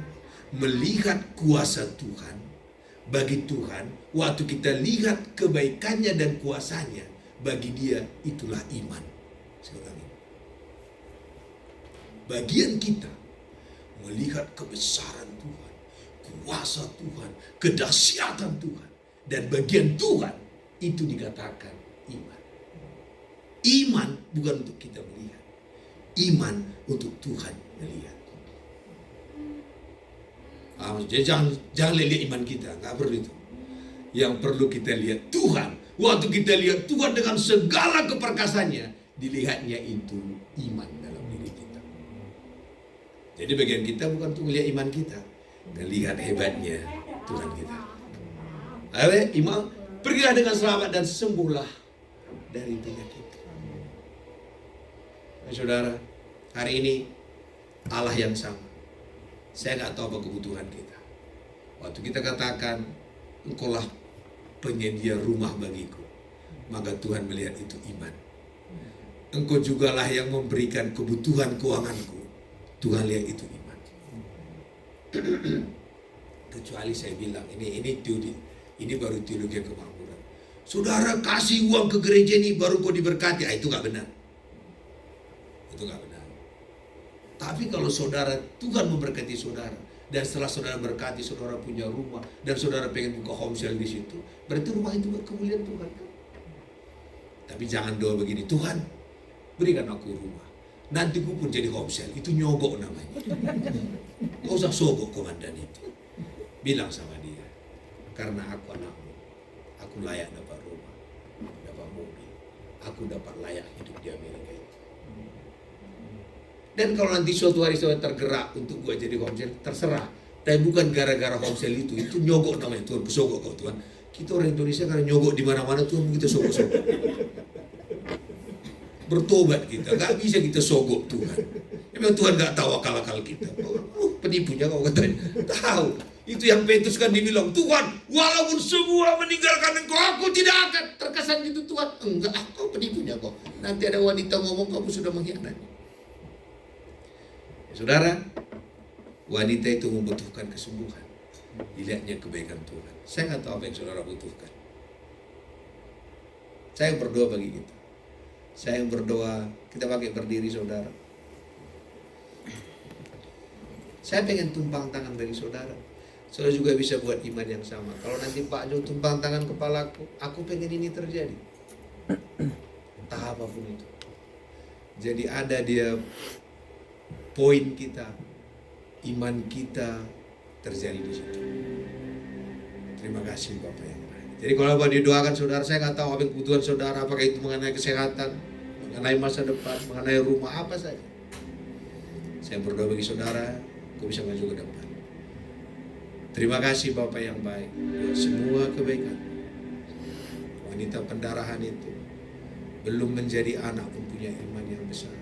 melihat kuasa Tuhan. Bagi Tuhan, waktu kita lihat kebaikannya dan kuasanya, bagi dia itulah iman. Sekarang ini. Bagian kita melihat kebesaran Tuhan, kuasa Tuhan, kedahsyatan Tuhan, dan bagian Tuhan itu dikatakan iman. Iman bukan untuk kita melihat, iman untuk Tuhan melihat. Jadi jangan lihat iman kita, nggak perlu itu. Yang perlu kita lihat Tuhan. Waktu kita lihat Tuhan dengan segala keperkasannya, dilihatnya itu iman dalam diri kita. Jadi bagian kita bukan untuk melihat iman kita, melihat hebatnya Tuhan kita. Ayo, iman, pergilah dengan selamat dan sembuhlah dari penyakit. Nah, saudara, hari ini Allah yang sama. Saya nggak tahu apa kebutuhan kita. Waktu kita katakan, engkaulah penyedia rumah bagiku, maka Tuhan melihat itu iman. Engkau jugalah yang memberikan kebutuhan keuanganku, Tuhan lihat itu iman. Kecuali saya bilang, ini baru teologi kemakmuran. Saudara kasih uang ke gereja ini baru kau diberkati, itu nggak benar. Itu nggak benar. Tapi kalau saudara, Tuhan memberkati saudara, dan setelah saudara berkati, saudara punya rumah, dan saudara pengen buka home sale di situ, berarti rumah itu buat kemuliaan Tuhan kan? Tapi jangan doa begini, Tuhan berikan aku rumah, nanti ku pun jadi homesel. Itu nyogok namanya. Gak usah sogok komandan itu. Bilang sama dia, karena aku anakmu, aku layak dapat rumah, dapat mobil, aku dapat layak hidup di Amerika itu. Dan kalau nanti suatu hari saya tergerak untuk gua jadi homesel, terserah. Tapi bukan gara-gara homesel itu nyogok namanya. Tuhan, kesogok kau Tuhan. Kita orang Indonesia kalau nyogok di mana-mana Tuhan kita sogok-sogok. Bertobat kita, nggak bisa kita sogok Tuhan. Memang Tuhan nggak tahu akal-akal kita. Penipunya kau katanya, tahu. Itu yang Petrus kan dibilang, Tuhan, walaupun semua meninggalkan engkau, aku tidak akan. Terkesan gitu Tuhan. Enggak, kau penipunya kau. Nanti ada wanita ngomong kamu sudah mengkhianati. Saudara, wanita itu membutuhkan kesembuhan. Dilihatnya kebaikan Tuhan. Saya nggak tahu apa yang saudara butuhkan. Saya berdoa bagi kita. Saya yang berdoa, kita pakai berdiri saudara. Saya pengen tumpang tangan bagi saudara. Saudara juga bisa buat iman yang sama. Kalau nanti Pak Jo tumpang tangan kepalaku, aku pengen ini terjadi. Entah apapun itu. Jadi ada dia poin kita, iman kita terjadi di situ. Terima kasih Bapak yang baik. Jadi kalau Bapak didoakan saudara, saya nggak tahu apa yang kebutuhan saudara, apakah itu mengenai kesehatan, mengenai masa depan, mengenai rumah, apa saja. Saya berdoa bagi saudara, kau bisa maju ke depan. Terima kasih Bapak yang baik buat semua kebaikan. Wanita pendarahan itu belum menjadi anak pun punya iman yang besar.